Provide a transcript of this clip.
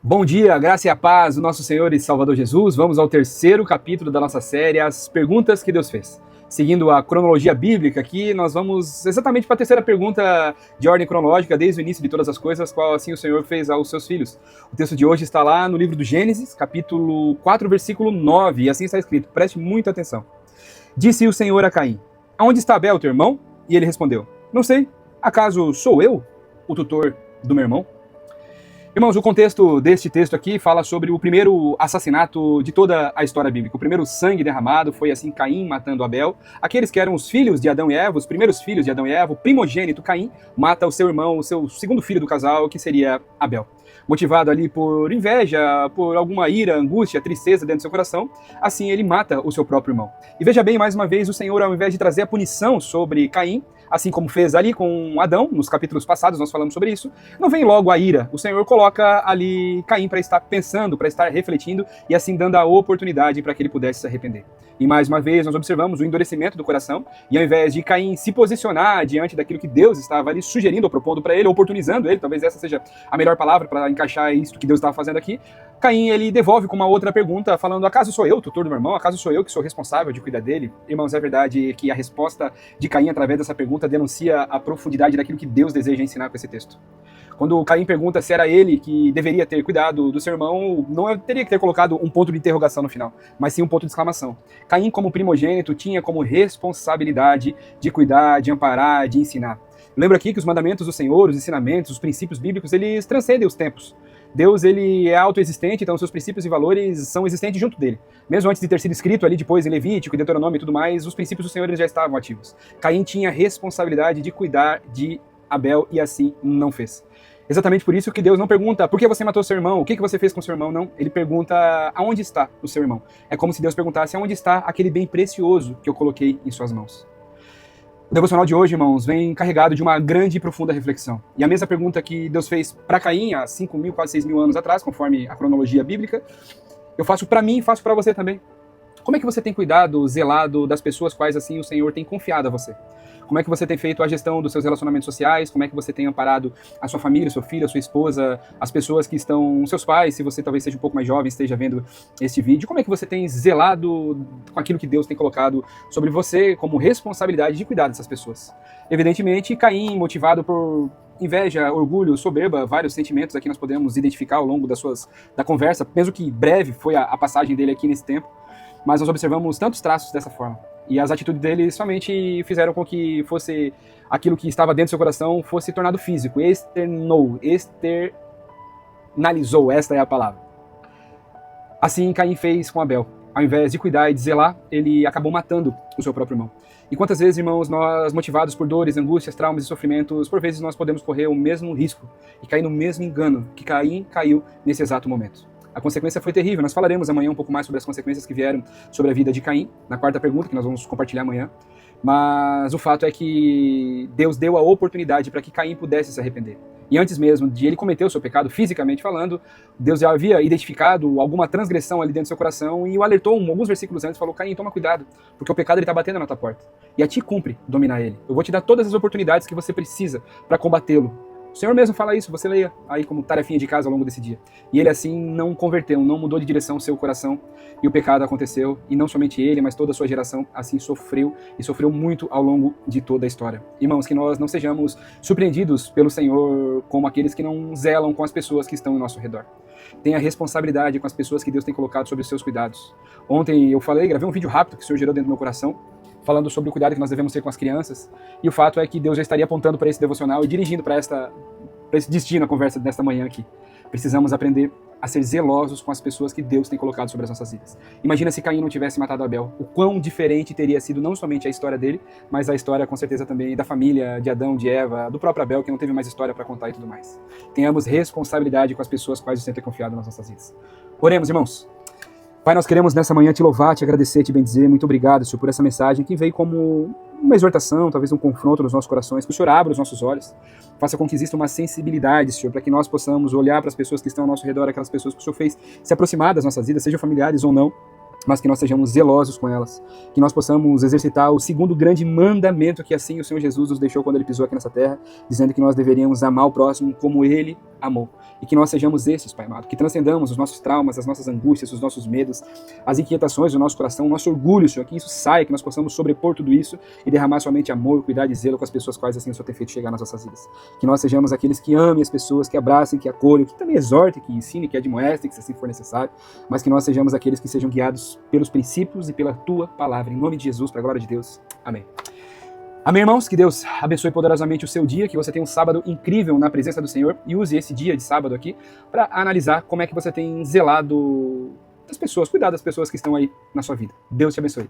Bom dia, graça e a paz do nosso Senhor e Salvador Jesus. Vamos ao terceiro capítulo da nossa série, As Perguntas que Deus Fez. Seguindo a cronologia bíblica aqui, nós vamos exatamente para a terceira pergunta de ordem cronológica, desde o início de todas as coisas, qual assim o Senhor fez aos seus filhos. O texto de hoje está lá no livro do Gênesis, capítulo 4, versículo 9, e assim está escrito, preste muita atenção. Disse o Senhor a Caim: aonde está Abel, teu irmão? E ele respondeu: não sei, acaso sou eu o tutor do meu irmão? Irmãos, o contexto deste texto aqui fala sobre o primeiro assassinato de toda a história bíblica. O primeiro sangue derramado foi assim Caim matando Abel. Aqueles que eram os filhos de Adão e Eva, os primeiros filhos de Adão e Eva, o primogênito Caim mata o seu irmão, o seu segundo filho do casal, que seria Abel. Motivado ali por inveja, por alguma ira, angústia, tristeza dentro do seu coração, assim ele mata o seu próprio irmão. E veja bem, mais uma vez, o Senhor, ao invés de trazer a punição sobre Caim, assim como fez ali com Adão, nos capítulos passados nós falamos sobre isso, não vem logo a ira. O Senhor coloca ali Caim para estar pensando, para estar refletindo e assim dando a oportunidade para que ele pudesse se arrepender. E mais uma vez nós observamos o endurecimento do coração e ao invés de Caim se posicionar diante daquilo que Deus estava ali sugerindo ou propondo para ele, oportunizando ele, talvez essa seja a melhor palavra para encaixar isso que Deus estava fazendo aqui, Caim ele devolve com uma outra pergunta falando: acaso sou eu o tutor do meu irmão? Acaso sou eu que sou responsável de cuidar dele? Irmãos, é verdade que a resposta de Caim através dessa pergunta denuncia a profundidade daquilo que Deus deseja ensinar com esse texto. Quando Caim pergunta se era ele que deveria ter cuidado do seu irmão, não teria que ter colocado um ponto de interrogação no final, mas sim um ponto de exclamação. Caim, como primogênito, tinha como responsabilidade de cuidar, de amparar, de ensinar. Lembra aqui que os mandamentos do Senhor, os ensinamentos, os princípios bíblicos, eles transcendem os tempos. Deus, ele é autoexistente, então seus princípios e valores são existentes junto dele. Mesmo antes de ter sido escrito ali depois em Levítico, Deuteronômio e tudo mais, os princípios do Senhor eles já estavam ativos. Caim tinha a responsabilidade de cuidar de Abel e assim não fez. Exatamente por isso que Deus não pergunta: por que você matou seu irmão? O que você fez com seu irmão? Não, ele pergunta: aonde está o seu irmão? É como se Deus perguntasse: aonde está aquele bem precioso que eu coloquei em suas mãos? O devocional de hoje, irmãos, vem carregado de uma grande e profunda reflexão. E a mesma pergunta que Deus fez para Caim há 5.000, quase 6.000 anos atrás, conforme a cronologia bíblica, eu faço para mim e faço para você também. Como é que você tem cuidado, zelado das pessoas quais assim o Senhor tem confiado a você? Como é que você tem feito a gestão dos seus relacionamentos sociais? Como é que você tem amparado a sua família, seu filho, a sua esposa, as pessoas que estão, seus pais, se você talvez seja um pouco mais jovem, esteja vendo este vídeo? Como é que você tem zelado com aquilo que Deus tem colocado sobre você como responsabilidade de cuidar dessas pessoas? Evidentemente, Caim, motivado por inveja, orgulho, soberba, vários sentimentos aqui nós podemos identificar ao longo da conversa, mesmo que breve foi a passagem dele aqui nesse tempo, mas nós observamos tantos traços dessa forma. E as atitudes dele somente fizeram com que fosse aquilo que estava dentro do seu coração fosse tornado físico, externalizou, esta é a palavra. Assim Caim fez com Abel. Ao invés de cuidar e de zelar, ele acabou matando o seu próprio irmão. E quantas vezes, irmãos, nós, motivados por dores, angústias, traumas e sofrimentos, por vezes nós podemos correr o mesmo risco e cair no mesmo engano que Caim caiu nesse exato momento. A consequência foi terrível. Nós falaremos amanhã um pouco mais sobre as consequências que vieram sobre a vida de Caim, na quarta pergunta, que nós vamos compartilhar amanhã. Mas o fato é que Deus deu a oportunidade para que Caim pudesse se arrepender. E antes mesmo de ele cometer o seu pecado, fisicamente falando, Deus já havia identificado alguma transgressão ali dentro do seu coração e o alertou alguns versículos antes, falou: Caim, toma cuidado, porque o pecado está batendo na tua porta. E a ti cumpre dominar ele. Eu vou te dar todas as oportunidades que você precisa para combatê-lo. O Senhor mesmo fala isso, você leia aí como tarefinha de casa ao longo desse dia. E ele assim não converteu, não mudou de direção o seu coração, e o pecado aconteceu, e não somente ele, mas toda a sua geração assim sofreu, e sofreu muito ao longo de toda a história. Irmãos, que nós não sejamos surpreendidos pelo Senhor como aqueles que não zelam com as pessoas que estão ao nosso redor. Tenha responsabilidade com as pessoas que Deus tem colocado sobre os seus cuidados. Ontem eu gravei um vídeo rápido que o Senhor gerou dentro do meu coração, falando sobre o cuidado que nós devemos ter com as crianças, e o fato é que Deus já estaria apontando para esse devocional e dirigindo para esse destino a conversa desta manhã aqui. Precisamos aprender a ser zelosos com as pessoas que Deus tem colocado sobre as nossas vidas. Imagina se Caim não tivesse matado Abel, o quão diferente teria sido não somente a história dele, mas a história com certeza também da família, de Adão, de Eva, do próprio Abel, que não teve mais história para contar e tudo mais. Tenhamos responsabilidade com as pessoas quais o Senhor tem confiado nas nossas vidas. Oremos, irmãos. Pai, nós queremos nessa manhã te louvar, te agradecer, te bendizer. Muito obrigado, Senhor, por essa mensagem que veio como uma exortação, talvez um confronto nos nossos corações. Que o Senhor abra os nossos olhos, faça com que exista uma sensibilidade, Senhor, para que nós possamos olhar para as pessoas que estão ao nosso redor, aquelas pessoas que o Senhor fez se aproximar das nossas vidas, sejam familiares ou não, mas que nós sejamos zelosos com elas, que nós possamos exercitar o segundo grande mandamento que assim o Senhor Jesus nos deixou quando Ele pisou aqui nessa terra, dizendo que nós deveríamos amar o próximo como Ele amou. E que nós sejamos esses, Pai amado, que transcendamos os nossos traumas, as nossas angústias, os nossos medos, as inquietações do nosso coração, o nosso orgulho, Senhor, que isso saia, que nós possamos sobrepor tudo isso e derramar somente amor, cuidado e zelo com as pessoas quais assim o Senhor tem feito chegar nas nossas vidas. Que nós sejamos aqueles que amem as pessoas, que abracem, que acolham, que também exortem, que ensinem, que admoestem, que se assim for necessário, mas que nós sejamos aqueles que sejam guiados pelos princípios e pela Tua palavra. Em nome de Jesus, para a glória de Deus. Amém. Amém, irmãos? Que Deus abençoe poderosamente o seu dia, que você tenha um sábado incrível na presença do Senhor e use esse dia de sábado aqui para analisar como é que você tem zelado das pessoas, cuidado das pessoas que estão aí na sua vida. Deus te abençoe.